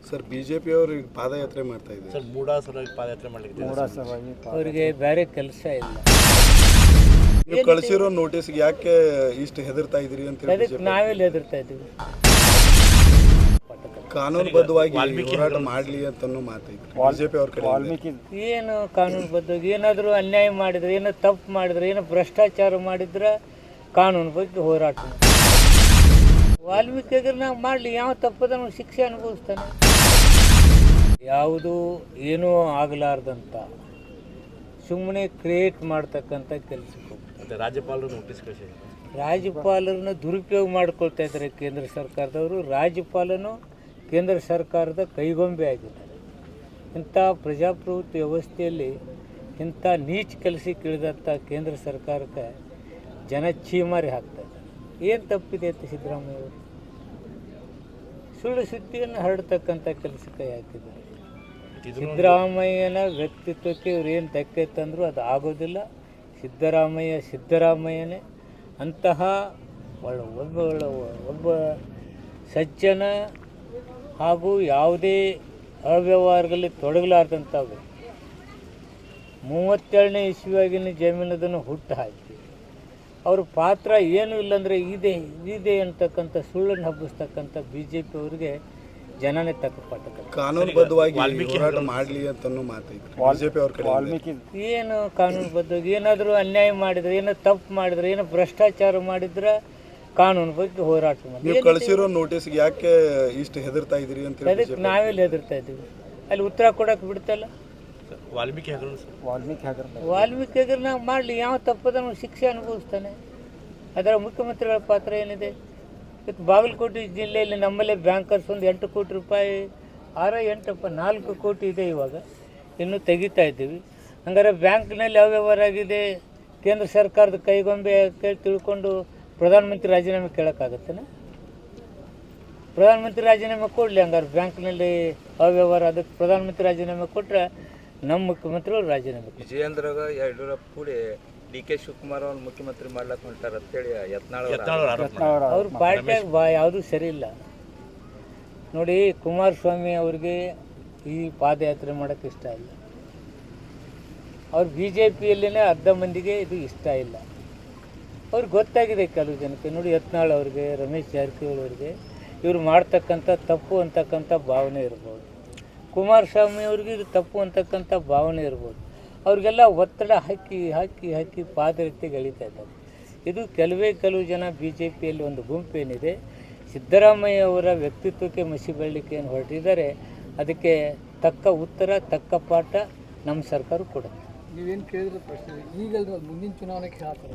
Sir BJP ಅವರು ಪಾದಯಾತ್ರೆ ಮಾಡ್ತಾ ಇದ್ದಾರೆ ಸರ್ ಮೂಡಾಸರವಾಗಿ ಪಾದಯಾತ್ರೆ ಮಾಡಲಿಕ್ಕೆ ಅವರಿಗೆ ಬೇರೆ ಕೆಲಸ ಇಲ್ಲ. ನೀವು ಕಳಿಸಿರೋ ನೋಟಿಸ್ಗೆ ಯಾಕೆ ಇಷ್ಟು ಹೆದರ್ತಾ ಇದ್ದೀರಿ ಅಂತ ಅದಕ್ಕೆ ನಾವೆಲ್ಲ ಹೆದರ್ತಾ ಇದ್ದೀವಿ. ಕಾನೂನುಬದ್ಧವಾಗಿ ಹೋರಾಟ ಮಾಡಲಿ ಅಂತನೂ ಮಾತಾಯಿದ್ರು ಬಿಜೆಪಿ ಅವ್ರ ಕಡೆ. ಏನು ಕಾನೂನುಬದ್ಧವಾಗಿ ಏನಾದರೂ ಅನ್ಯಾಯ ಮಾಡಿದ್ರೆ, ಏನೋ ತಪ್ಪು ಮಾಡಿದ್ರೆ, ಏನೋ ಭ್ರಷ್ಟಾಚಾರ ಮಾಡಿದ್ರೆ ಕಾನೂನು ಬಗ್ಗೆ ಹೋರಾಟ ವಾಲ್ಮೀಕಿಯಾಗ ನಾವು ಮಾಡಲಿ, ಯಾವ ತಪ್ಪದ ಶಿಕ್ಷೆ ಅನುಭವಿಸ್ತಾನೆ. ಯಾವುದು ಏನೂ ಆಗಲಾರ್ದಂಥ ಸುಮ್ಮನೆ ಕ್ರಿಯೇಟ್ ಮಾಡ್ತಕ್ಕಂಥ ಕೆಲಸಕ್ಕೆ ಹೋಗ್ತಾರೆ. ರಾಜ್ಯಪಾಲರು ನೋಟಿಸ್ ಕಳಿಸಿದ್ರು. ರಾಜ್ಯಪಾಲರನ್ನ ದುರುಪಯೋಗ ಮಾಡ್ಕೊಳ್ತಾ ಇದ್ದಾರೆ ಕೇಂದ್ರ ಸರ್ಕಾರದವರು. ರಾಜ್ಯಪಾಲನು ಕೇಂದ್ರ ಸರ್ಕಾರದ ಕೈಗೊಂಬೆ ಆಗಿದ್ದಾರೆ. ಇಂಥ ಪ್ರಜಾಪ್ರಭುತ್ವ ವ್ಯವಸ್ಥೆಯಲ್ಲಿ ಇಂಥ ನೀಚ ಕೆಲಸಕ್ಕೆ ಇಳಿದಂಥ ಕೇಂದ್ರ ಸರ್ಕಾರಕ್ಕೆ ಜನ ಚೀಮಾರಿ ಹಾಕ್ತಾರೆ. ಏನು ತಪ್ಪಿದೆ ಅಂತ ಸಿದ್ದರಾಮಯ್ಯವರು ಸುಳ್ಳು ಸುದ್ದಿಯನ್ನು ಹರಡ್ತಕ್ಕಂಥ ಕೆಲಸಕ್ಕೆ ಹಾಕಿದ್ದಾರೆ. ಸಿದ್ದರಾಮಯ್ಯನ ವ್ಯಕ್ತಿತ್ವಕ್ಕೆ ಇವ್ರು ಏನು ಧಕ್ಕೆ ತಂದರೂ ಅದು ಆಗೋದಿಲ್ಲ. ಸಿದ್ದರಾಮಯ್ಯನೇ ಅಂತಹ ಒಬ್ಬ ಸಜ್ಜನ ಹಾಗೂ ಯಾವುದೇ ಅವ್ಯವಹಾರಗಳಲ್ಲಿ ತೊಡಗಲಾರ್ದಂಥ 37ನೇ ಇಸ್ವಿಯಾಗಿನ ಜಮೀನದನ್ನು ಹುಟ್ಟು ಹಾಕಿ ಅವ್ರ ಪಾತ್ರ ಏನೂ ಇಲ್ಲಾಂದರೆ ಇದೆ ಅಂತಕ್ಕಂಥ ಸುಳ್ಳನ್ನು ಹಬ್ಬಿಸ್ತಕ್ಕಂಥ BJP ಅವರಿಗೆ ಜನನೇ ತಕ್ಕ ಪಾಠ. ಕಾನೂನುಬದ್ಧವಾಗಿ ಹೋರಾಟ ಮಾಡಲಿ ಅಂತನೂ ಮಾತಾಯಿದ್ರು ಬಿಜೆಪಿ ಅವ್ರ ಕಡೆ. ಏನು ಕಾನೂನುಬದ್ಧವಾಗಿ ಏನಾದರೂ ಅನ್ಯಾಯ ಮಾಡಿದರೆ, ಏನೋ ತಪ್ಪು ಮಾಡಿದರೆ, ಏನೋ ಭ್ರಷ್ಟಾಚಾರ ಮಾಡಿದ್ರೆ ಕಾನೂನು ಬಗ್ಗೆ ಹೋರಾಟ ಮಾಡಿ. ನೀವು ಕಳಿಸಿರೋ ನೋಟಿಸ್ಗೆ ಯಾಕೆ ಇಷ್ಟು ಹೆದರ್ತಾ ಇದ್ದೀರಿ ಅಂತ ಅದಕ್ಕೆ ನಾವೆಲ್ಲ ಹೆದರ್ತಾ ಇದ್ದೀವಿ. ಅಲ್ಲಿ ಉತ್ತರ ಕೊಡೋಕೆ ಬಿಡ್ತಲ್ಲ. ವಾಲ್ಮೀಕಿಯಾಗ ನಾವು ಮಾಡಲಿ, ಯಾವ ತಪ್ಪದ ಶಿಕ್ಷೆ ಅನುಭವಿಸ್ತಾನೆ. ಅದರ ಮುಖ್ಯಮಂತ್ರಿಗಳ ಪಾತ್ರ ಏನಿದೆ? ಇವತ್ತು ಬಾಗಲಕೋಟೆ ಜಿಲ್ಲೆಯಲ್ಲಿ ನಮ್ಮಲ್ಲೇ ಬ್ಯಾಂಕರ್ಸ್ ಒಂದು 8 ಕೋಟಿ ರೂಪಾಯಿ 4 ಕೋಟಿ ಇದೆ ಇವಾಗ, ಇನ್ನೂ ತೆಗಿತಾ ಇದ್ದೀವಿ. ಹಂಗಾರೆ ಬ್ಯಾಂಕ್ನಲ್ಲಿ ಯಾವ ವ್ಯವಹಾರ ಆಗಿದೆ ಕೇಂದ್ರ ಸರ್ಕಾರದ ಕೈಗೊಂಬೆ ಕೇಳಿ ತಿಳ್ಕೊಂಡು ಪ್ರಧಾನಮಂತ್ರಿ ರಾಜೀನಾಮೆ ಕೇಳೋಕ್ಕಾಗತ್ತೇನೆ? ಪ್ರಧಾನಮಂತ್ರಿ ರಾಜೀನಾಮೆ ಕೊಡಲಿ. ಹಂಗಾರೆ ಬ್ಯಾಂಕ್ನಲ್ಲಿ ಅವ್ಯವಹಾರ ಅದಕ್ಕೆ ಪ್ರಧಾನಮಂತ್ರಿ ರಾಜೀನಾಮೆ ಕೊಟ್ಟರೆ ನಮ್ಮ ಮುಖ್ಯಮಂತ್ರಿಗಳು ರಾಜೀನಾಮೆ. ವಿಜಯೇಂದ್ರ ಯಡಿಯೂರಪ್ಪ ಕೂಡಿ DK ಶಿವಕುಮಾರ್ ಅವ್ರನ್ನ ಮುಖ್ಯಮಂತ್ರಿ ಮಾಡ್ಲಕ್ಕೆ ಹೊಂಟಾರ ಅಂತೇಳಿ ಯತ್ನಾಳ್ ಅವ್ರ ಪಾರ್ಟಿಯಾಗ ಯಾವುದೂ ಸರಿ ಇಲ್ಲ ನೋಡಿ. ಕುಮಾರಸ್ವಾಮಿ ಅವ್ರಿಗೆ ಈ ಪಾದಯಾತ್ರೆ ಮಾಡೋಕ್ಕೆ ಇಷ್ಟ ಇಲ್ಲ. ಅವ್ರು BJPಯಲ್ಲೇ ಅರ್ಧ ಮಂದಿಗೆ ಇದು ಇಷ್ಟ ಇಲ್ಲ. ಅವ್ರಿಗೆ ಗೊತ್ತಾಗಿದೆ ಕೆಲವು ಜನಕ್ಕೆ. ನೋಡಿ, ಯತ್ನಾಳ್ ಅವ್ರಿಗೆ, ರಮೇಶ್ ಜಾರಕಿಹೊಳಿ ಅವ್ರಿಗೆ ಇವರು ಮಾಡ್ತಕ್ಕಂಥ ತಪ್ಪು ಅಂತಕ್ಕಂಥ ಭಾವನೆ ಇರ್ಬೋದು. ಕುಮಾರಸ್ವಾಮಿ ಅವ್ರಿಗೆ ಇದು ತಪ್ಪು ಅಂತಕ್ಕಂಥ ಭಾವನೆ ಇರ್ಬೋದು. ಅವ್ರಿಗೆಲ್ಲ ಒತ್ತಡ ಹಾಕಿ ಪಾದಯಾತ್ರೆಗೆ ಎಳಿತಾ ಇದ್ದಾರೆ. ಇದು ಕೆಲವು ಜನ BJPಯಲ್ಲಿ ಒಂದು ಗುಂಪೇನಿದೆ ಸಿದ್ದರಾಮಯ್ಯ ಅವರ ವ್ಯಕ್ತಿತ್ವಕ್ಕೆ ಮಸಿ ಬೆಳಲಿಕ್ಕೆ ಏನು ಹೊರಟಿದ್ದಾರೆ. ಅದಕ್ಕೆ ತಕ್ಕ ಉತ್ತರ, ತಕ್ಕ ಪಾಠ ನಮ್ಮ ಸರ್ಕಾರ ಕೊಡುತ್ತೆ. ನೀವೇನು ಕೇಳಿದ್ರೆ ಪ್ರಶ್ನೆ ಈಗಲ್ಲ ಮುಂದಿನ ಚುನಾವಣೆಗೆ ಹೇಳ್ತಾರೆ.